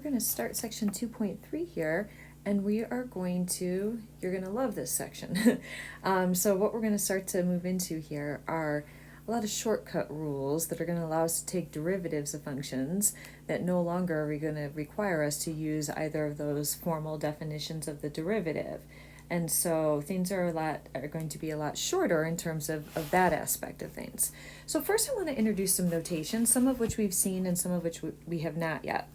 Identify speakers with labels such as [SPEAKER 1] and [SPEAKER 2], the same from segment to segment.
[SPEAKER 1] we're going to start section 2.3 here, and we are going to, you're going to love this section. So what we're going to start to move into here are a lot of shortcut rules that are going to allow us to take derivatives of functions that no longer are going to require us to use either of those formal definitions of the derivative. And so things are going to be a lot shorter in terms of that aspect of things. So first I want to introduce some notation, some of which we've seen and some of which we have not yet.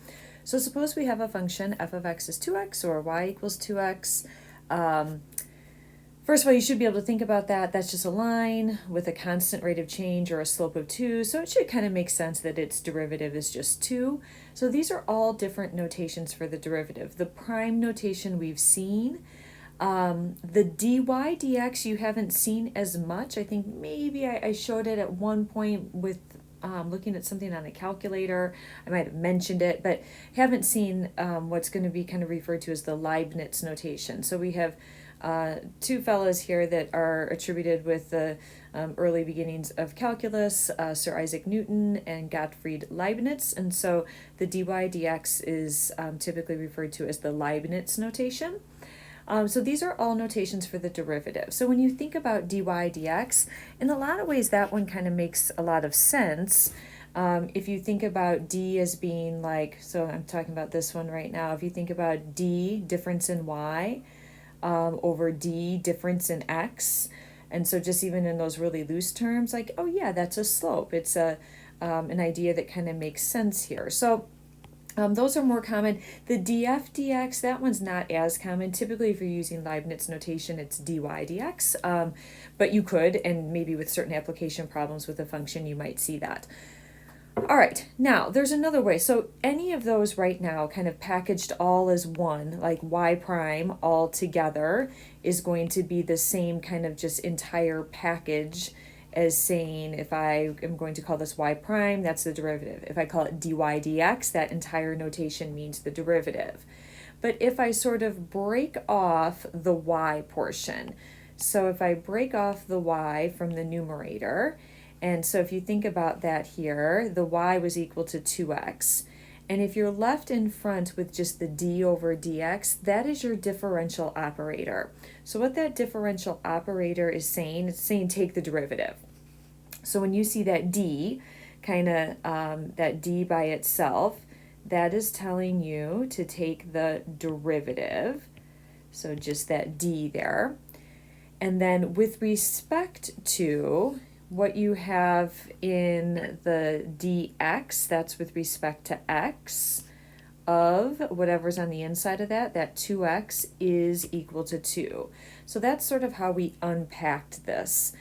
[SPEAKER 1] So suppose we have a function f of x is 2x or y equals 2x. First of all, you should be able to think about that. That's just a line with a constant rate of change or a slope of 2. So it should kind of make sense that its derivative is just 2. So these are all different notations for the derivative. The prime notation we've seen. The dy dx you haven't seen as much. I think maybe I showed it at one point with looking at something on a calculator. I might have mentioned it, but haven't seen what's going to be kind of referred to as the Leibniz notation. So we have two fellows here that are attributed with the early beginnings of calculus, Sir Isaac Newton and Gottfried Leibniz. And so the dy dx is typically referred to as the Leibniz notation. So these are all notations for the derivative. So when you think about dy dx, in a lot of ways that one kind of makes a lot of sense. If you think about d as being like, so I'm talking about this one right now, if you think about d, difference in y, over d, difference in x, and so just even in those really loose terms, like, oh yeah, that's a slope. It's an idea that kind of makes sense here. So those are more common. The df dx, that one's not as common. Typically, if you're using Leibniz notation, it's dy dx. But you could, and maybe with certain application problems with a function, you might see that. All right, now there's another way. So any of those right now kind of packaged all as one, like y prime all together, is going to be the same kind of just entire package as saying, if I am going to call this y prime, that's the derivative. If I call it dy dx, that entire notation means the derivative. But if I sort of break off the y portion, so if I break off the y from the numerator, and so if you think about that here, the y was equal to 2x. And if you're left in front with just the d over dx, that is your differential operator. So what that differential operator is saying, it's saying take the derivative. So when you see that d, that d by itself, that is telling you to take the derivative. So just that d there. And then with respect to what you have in the dx, that's with respect to x, of whatever's on the inside of that 2x is equal to 2. So that's sort of how we unpacked this.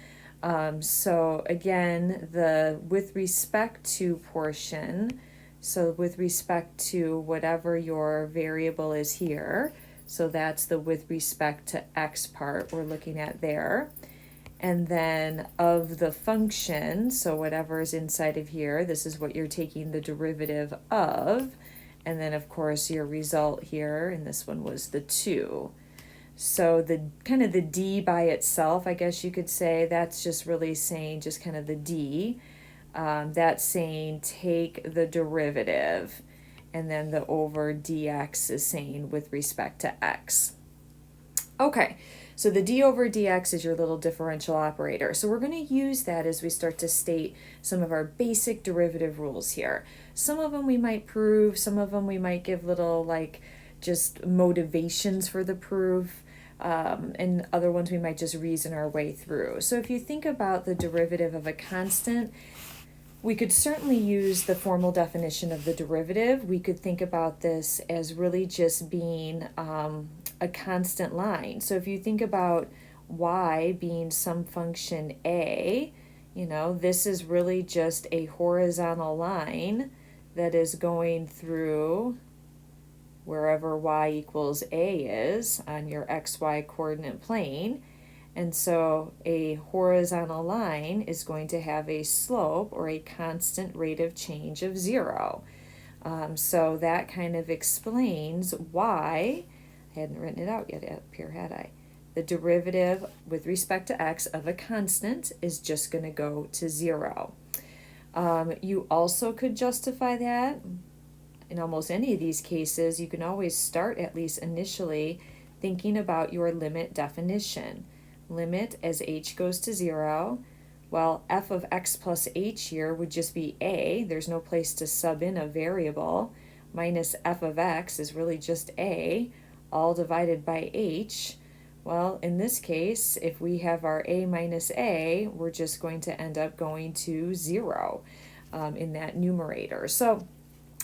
[SPEAKER 1] So again, the with respect to portion, so with respect to whatever your variable is here, so that's the with respect to x part we're looking at there. And then of the function, so whatever is inside of here, this is what you're taking the derivative of. And then of course your result here, and this one was the 2. So the kind of the d by itself, I guess you could say, that's just really saying just kind of the d. That's saying take the derivative. And then the over dx is saying with respect to x. Okay, so the d over dx is your little differential operator. So we're going to use that as we start to state some of our basic derivative rules here. Some of them we might prove, some of them we might give little like just motivations for the proof, and other ones we might just reason our way through. So if you think about the derivative of a constant, we could certainly use the formal definition of the derivative. We could think about this as really just being a constant line. So if you think about y being some function a, this is really just a horizontal line that is going through wherever y equals a is on your xy coordinate plane. And so a horizontal line is going to have a slope or a constant rate of change of 0. So that kind of explains why, I hadn't written it out yet up here, had I? The derivative with respect to x of a constant is just going to go to 0. You also could justify that in almost any of these cases, you can always start, at least initially, thinking about your limit definition. Limit as h goes to 0. Well, f of x plus h here would just be a. There's no place to sub in a variable. Minus f of x is really just a, all divided by h. Well, in this case, if we have our a minus a, we're just going to end up going to 0 in that numerator. So,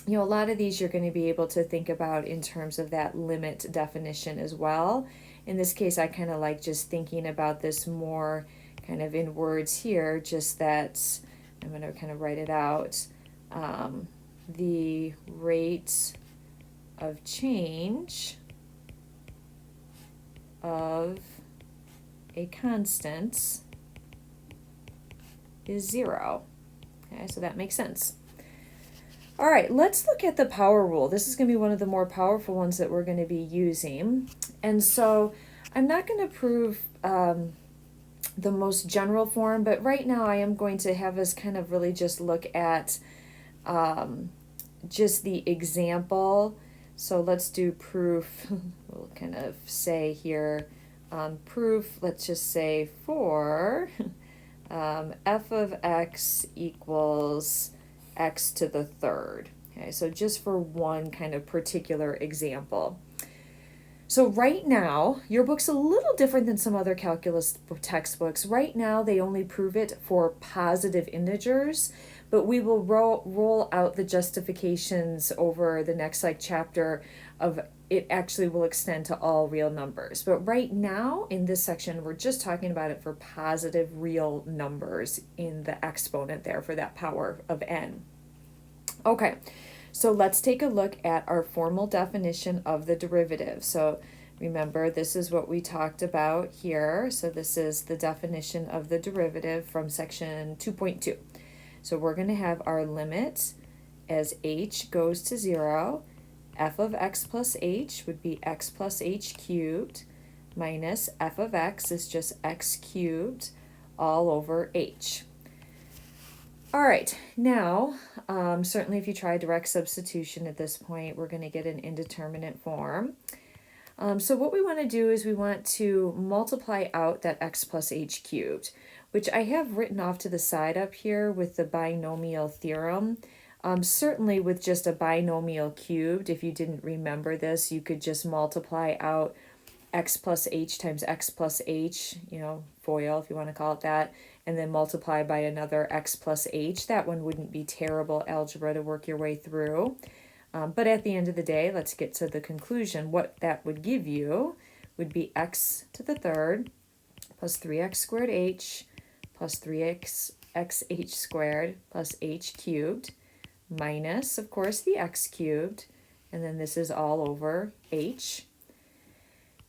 [SPEAKER 1] a lot of these you're going to be able to think about in terms of that limit definition as well. In this case, I kind of like just thinking about this more kind of in words here, just that I'm going to kind of write it out. The rate of change of a constant is 0. Okay, so that makes sense. All right, let's look at the power rule. This is going to be one of the more powerful ones that we're going to be using. And so I'm not going to prove the most general form, but right now I am going to have us kind of really just look at just the example. So let's do proof. We'll kind of say here, proof, let's just say for f of x equals x to the third. Okay, so just for one kind of particular example. So right now, your book's a little different than some other calculus textbooks. Right now, they only prove it for positive integers, but we will roll out the justifications over the next chapter of it actually will extend to all real numbers. But right now, in this section, we're just talking about it for positive real numbers in the exponent there for that power of n. Okay. So let's take a look at our formal definition of the derivative. So remember, this is what we talked about here. So this is the definition of the derivative from section 2.2. So we're going to have our limit as h goes to 0. F of x plus h would be x plus h cubed minus f of x is just x cubed all over h. All right, now, certainly if you try direct substitution at this point, we're going to get an indeterminate form. So what we want to do is we want to multiply out that x plus h cubed, which I have written off to the side up here with the binomial theorem. Certainly with just a binomial cubed, if you didn't remember this, you could just multiply out x plus h times x plus h, FOIL if you want to call it that, and then multiply by another x plus h. That one wouldn't be terrible algebra to work your way through. But at the end of the day, let's get to the conclusion. What that would give you would be x to the third plus 3x squared h plus 3xh squared plus h cubed minus, of course, the x cubed, and then this is all over h.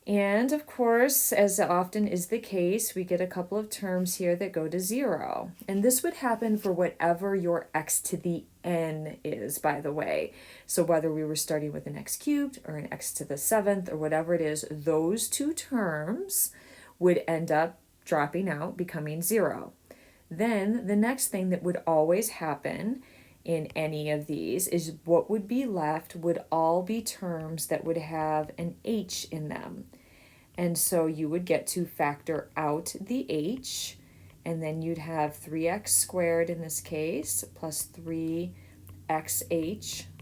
[SPEAKER 1] And of course, as often is the case, we get a couple of terms here that go to 0. And this would happen for whatever your x to the n is, by the way. So whether we were starting with an x cubed or an x to the 7th or whatever it is, those two terms would end up dropping out, becoming 0. Then the next thing that would always happen in any of these is what would be left would all be terms that would have an h in them. And so you would get to factor out the h, and then you'd have 3x squared in this case plus 3xh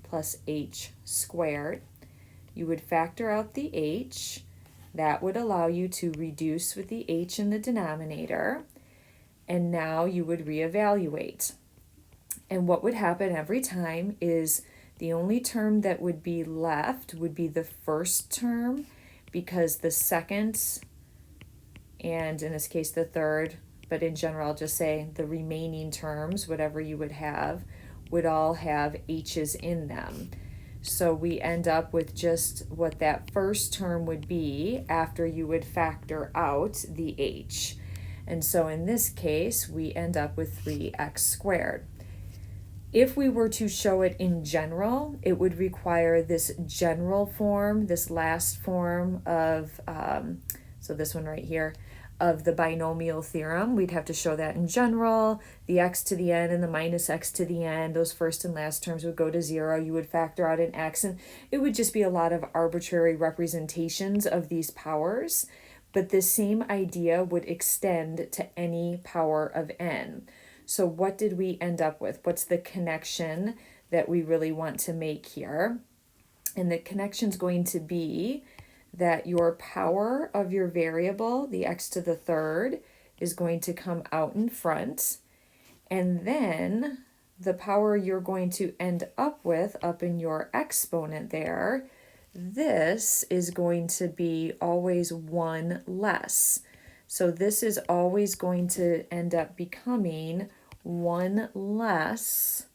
[SPEAKER 1] plus h squared. You would factor out the h. That would allow you to reduce with the h in the denominator, and now you would reevaluate. And what would happen every time is the only term that would be left would be the first term, because the second, and in this case the third, but in general I'll just say the remaining terms, whatever you would have, would all have h's in them. So we end up with just what that first term would be after you would factor out the h. And so in this case, we end up with 3x squared. If we were to show it in general, it would require this general form, this last form of, so this one right here, of the binomial theorem. We'd have to show that in general. The x to the n and the minus x to the n, those first and last terms would go to 0. You would factor out an x, and it would just be a lot of arbitrary representations of these powers. But the same idea would extend to any power of n. So what did we end up with? What's the connection that we really want to make here? And the connection is going to be that your power of your variable, the x to the third, is going to come out in front. And then the power you're going to end up with up in your exponent there, this is going to be always 1 less. So this is always going to end up becoming 1 less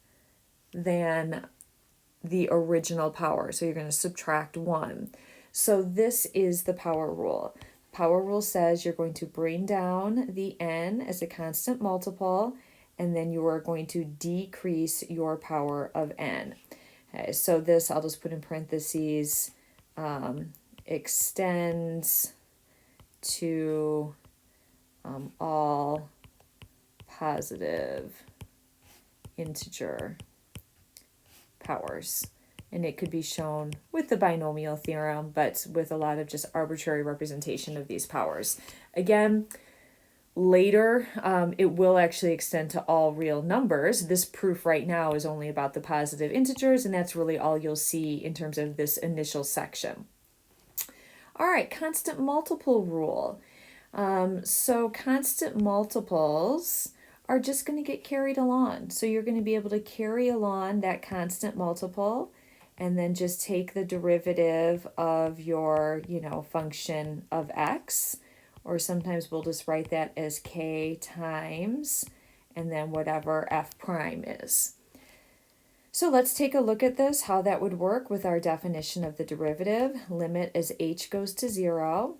[SPEAKER 1] than the original power. So you're going to subtract 1. So this is the power rule. Power rule says you're going to bring down the n as a constant multiple, and then you are going to decrease your power of n. Okay, so this, I'll just put in parentheses, extends to all positive integer powers. And it could be shown with the binomial theorem, but with a lot of just arbitrary representation of these powers. Again, later, it will actually extend to all real numbers. This proof right now is only about the positive integers, and that's really all you'll see in terms of this initial section. All right, constant multiple rule. So constant multiples are just going to get carried along. So you're going to be able to carry along that constant multiple and then just take the derivative of your, function of x, or sometimes we'll just write that as k times, and then whatever f prime is. So let's take a look at this, how that would work with our definition of the derivative. Limit as h goes to 0.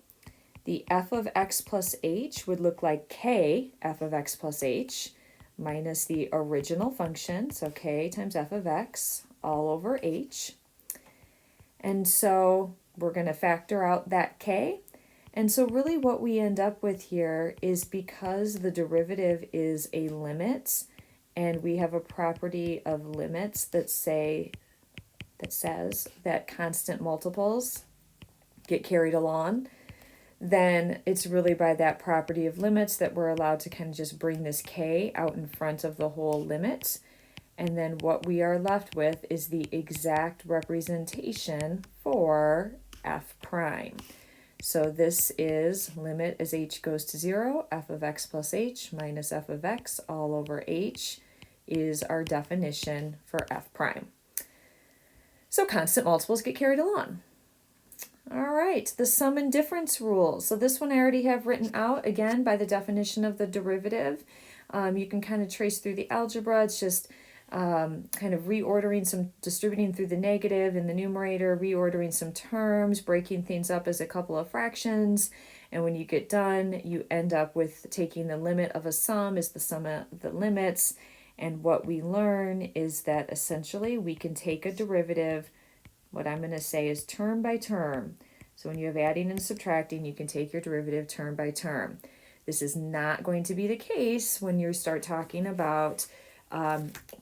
[SPEAKER 1] The f of x plus h would look like k f of x plus h minus the original function, so k times f of x all over h. And so we're going to factor out that k. And so really what we end up with here is, because the derivative is a limit, and we have a property of limits that says that constant multiples get carried along, then it's really by that property of limits that we're allowed to kind of just bring this k out in front of the whole limit. And then what we are left with is the exact representation for f prime. So this is limit as h goes to 0, f of x plus h minus f of x all over h is our definition for f prime. So constant multiples get carried along. All right, the sum and difference rule. So this one I already have written out, again, by the definition of the derivative. You can kind of trace through the algebra. It's just kind of distributing through the negative in the numerator, reordering some terms, breaking things up as a couple of fractions. And when you get done, you end up with taking the limit of a sum as the sum of the limits. And what we learn is that essentially we can take a derivative. What I'm going to say is term by term. So when you have adding and subtracting, you can take your derivative term by term. This is not going to be the case when you start talking about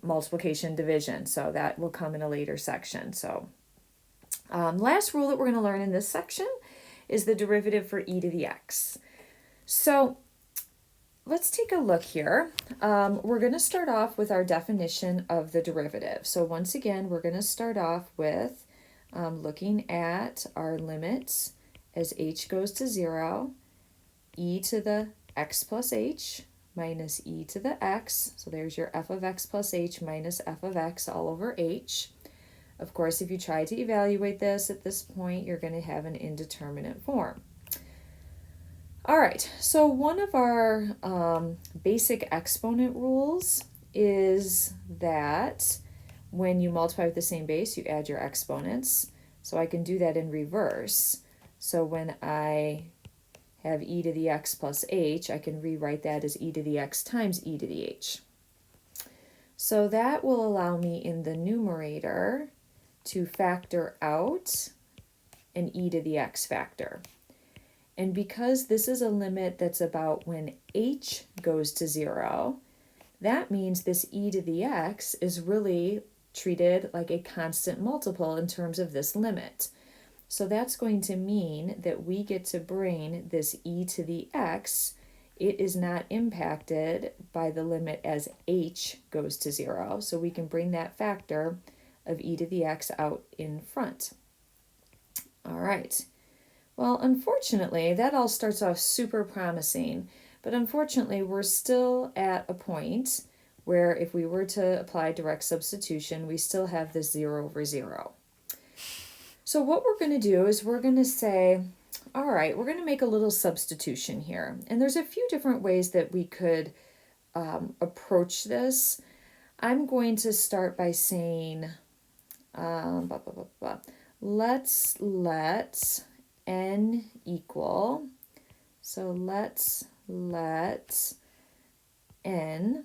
[SPEAKER 1] multiplication division. So that will come in a later section. So last rule that we're going to learn in this section is the derivative for e to the x. So let's take a look here. We're going to start off with our definition of the derivative. So once again, we're going to start off with looking at our limits as h goes to 0, e to the x plus h minus e to the x. So there's your f of x plus h minus f of x all over h. Of course, if you try to evaluate this at this point, you're going to have an indeterminate form. All right, so one of our basic exponent rules is that when you multiply with the same base, you add your exponents. So I can do that in reverse. So when I have e to the x plus h, I can rewrite that as e to the x times e to the h. So that will allow me in the numerator to factor out an e to the x factor. And because this is a limit that's about when h goes to 0, that means this e to the x is really treated like a constant multiple in terms of this limit. So that's going to mean that we get to bring this e to the x. It is not impacted by the limit as h goes to 0. So we can bring that factor of e to the x out in front. All right. Well, unfortunately, that all starts off super promising, but unfortunately, we're still at a point where if we were to apply direct substitution, we still have this 0 over 0. So what we're going to do is we're going to say, all right, we're going to make a little substitution here. And there's a few different ways that we could approach this. I'm going to start by saying, let's let n equal, so let's let n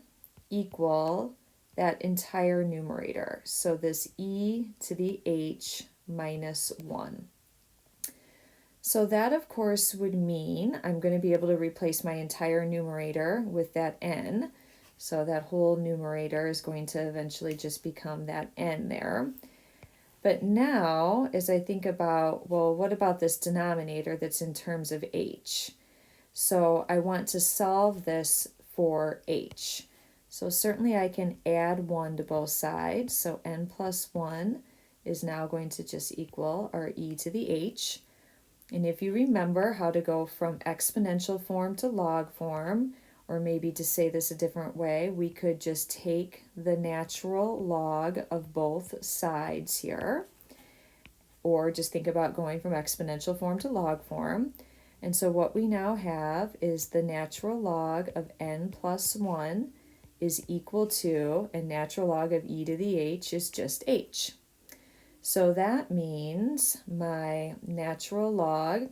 [SPEAKER 1] equal that entire numerator. So this e to the h minus 1. So that, of course, would mean I'm going to be able to replace my entire numerator with that n. So that whole numerator is going to eventually just become that n there. But now, as I think about, well, what about this denominator that's in terms of h? So I want to solve this for h. So certainly I can add 1 to both sides. So n plus 1 is now going to just equal our e to the h. And if you remember how to go from exponential form to log form, or maybe to say this a different way, we could just take the natural log of both sides here, or just think about going from exponential form to log form. And so what we now have is the natural log of n plus 1 is equal to, and natural log of e to the h is just h. So that means my natural log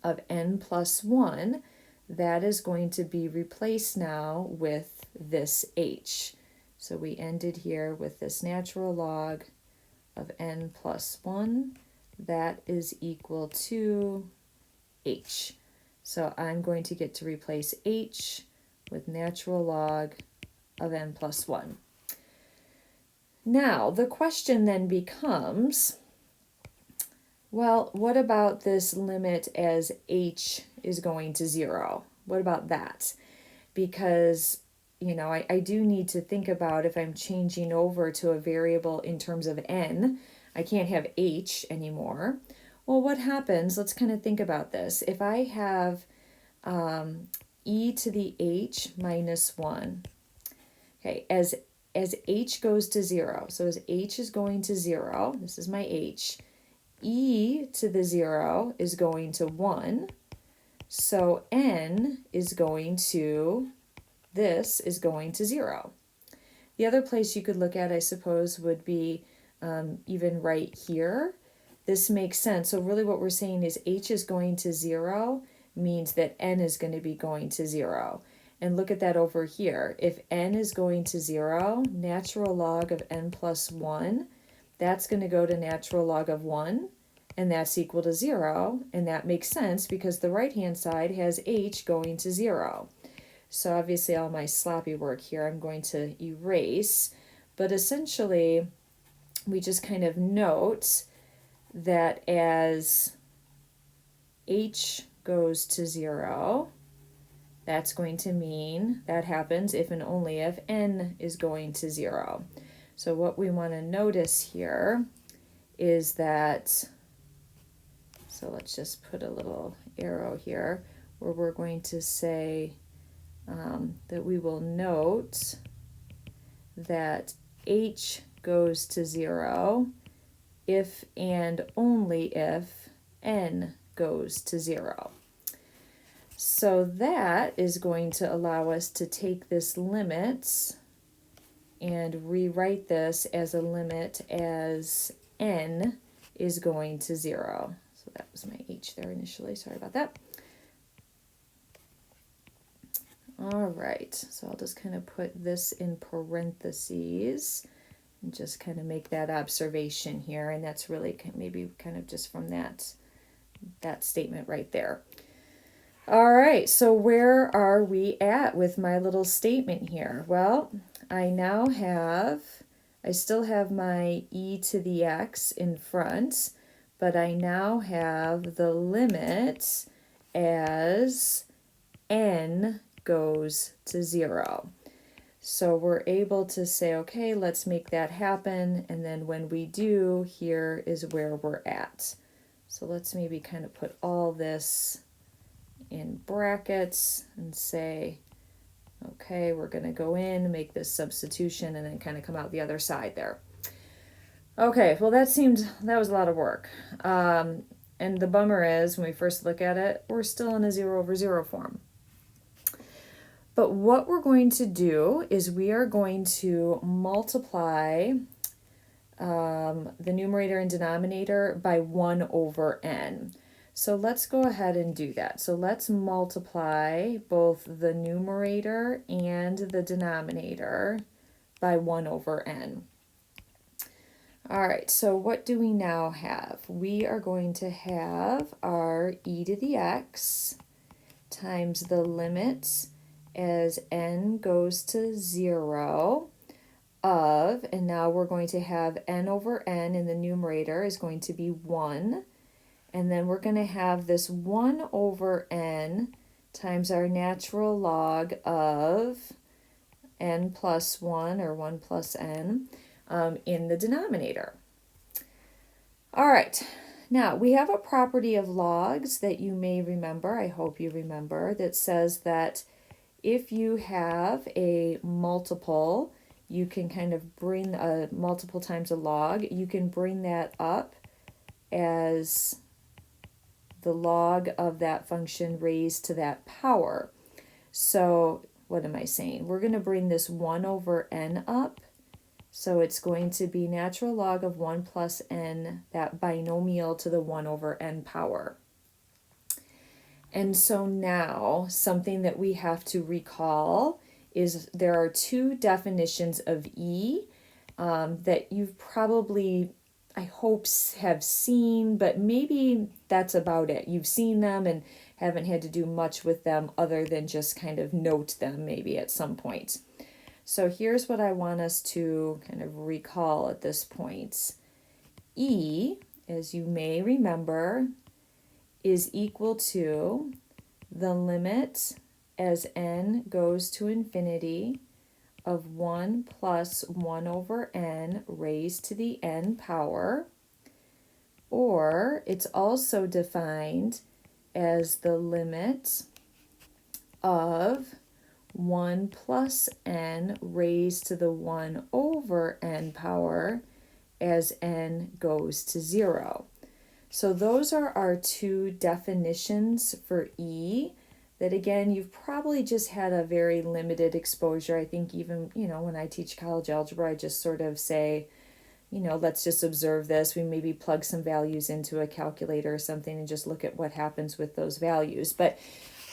[SPEAKER 1] of n plus 1, that is going to be replaced now with this h. So we ended here with this natural log of n plus 1, that is equal to h. So I'm going to get to replace h with natural log of n plus 1. Now, the question then becomes, well, what about this limit as h is going to 0? What about that? Because, you know, I do need to think about if I'm changing over to a variable in terms of n, I can't have h anymore. Well, what happens? Let's kind of think about this. If I have e to the h minus 1, okay, as h goes to 0, so as h is going to 0, this is my h, e to the 0 is going to 1, so n is going to, this is going to 0. The other place you could look at, I suppose, would be even right here. This makes sense. So really what we're saying is h is going to 0 means that n is going to be going to 0. And look at that over here. If n is going to 0, natural log of n plus 1, that's going to go to natural log of 1, and that's equal to 0. And that makes sense because the right-hand side has h going to 0. So obviously all my sloppy work here I'm going to erase. But essentially, we just kind of note that as h goes to 0, that's going to mean that happens if and only if n is going to 0. So what we want to notice here is that, so let's just put a little arrow here where we're going to say that we will note that h goes to 0 if and only if n goes to 0. So that is going to allow us to take this limit and rewrite this as a limit as n is going to 0. So that was my h there initially, sorry about that. All right, so I'll just kind of put this in parentheses and just kind of make that observation here, and that's really maybe kind of just from that that statement right there. All right, so where are we at with my little statement here? Well, I still have my e to the x in front, but I now have the limit as n goes to 0. So we're able to say, okay, let's make that happen. And then when we do, here is where we're at. So let's maybe kind of put all this in brackets and say, okay, we're going to go in, make this substitution, and then kind of come out the other side there. Okay, well that was a lot of work. And the bummer is, when we first look at it, we're still in a 0 over 0 form. But what we're going to do is we are going to multiply the numerator and denominator by 1 over n. So let's go ahead and do that. So let's multiply both the numerator and the denominator by 1 over n. All right, so what do we now have? We are going to have our e to the x times the limit as n goes to 0 of, and now we're going to have n over n in the numerator is going to be 1. And then we're going to have this 1 over n times our natural log of n plus 1, or 1 plus n, in the denominator. All right, now we have a property of logs that you may remember, I hope you remember, that says that if you have a multiple, you can kind of bring a multiple times a log, you can bring that up as the log of that function raised to that power. So what am I saying? We're going to bring this 1 over n up. So it's going to be natural log of 1 plus n, that binomial to the 1 over n power. And so now something that we have to recall is there are two definitions of e that you've probably, I hope, have seen, but maybe that's about it. You've seen them and haven't had to do much with them other than just kind of note them maybe at some point. So here's what I want us to kind of recall at this point. E, as you may remember, is equal to the limit as n goes to infinity of 1 plus 1 over n raised to the n power, or it's also defined as the limit of 1 plus n raised to the 1 over n power as n goes to 0. So those are our two definitions for E that, again, you've probably just had a very limited exposure. I think even, when I teach college algebra, I just sort of say, let's just observe this. We maybe plug some values into a calculator or something and just look at what happens with those values. But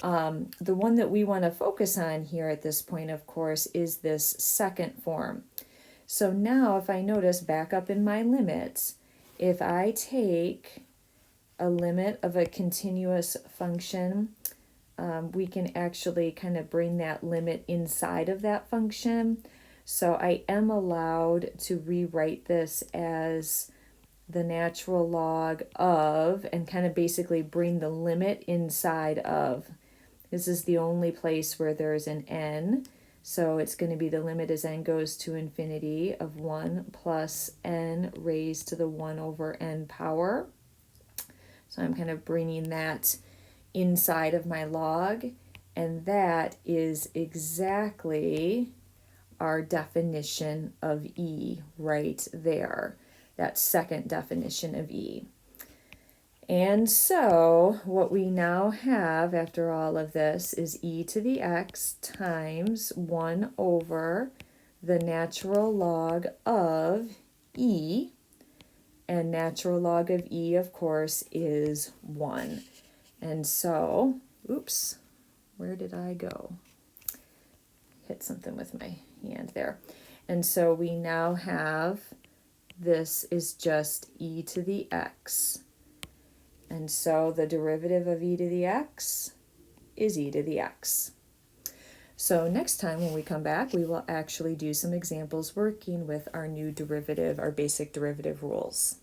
[SPEAKER 1] the one that we want to focus on here at this point, of course, is this second form. So now if I notice back up in my limits, if I take a limit of a continuous function, we can actually kind of bring that limit inside of that function. So I am allowed to rewrite this as the natural log of, and kind of basically bring the limit inside of. This is the only place where there's an n. So it's going to be the limit as n goes to infinity of 1 plus n raised to the 1 over n power. So I'm kind of bringing that inside of my log, and that is exactly our definition of E right there, that second definition of E. And so what we now have after all of this is e to the x times 1 over the natural log of E, and natural log of E, of course, is 1. And so, oops, where did I go? Hit something with my hand there. And so we now have, this is just e to the x. And so the derivative of e to the x is e to the x. So next time when we come back, we will actually do some examples working with our new derivative, our basic derivative rules.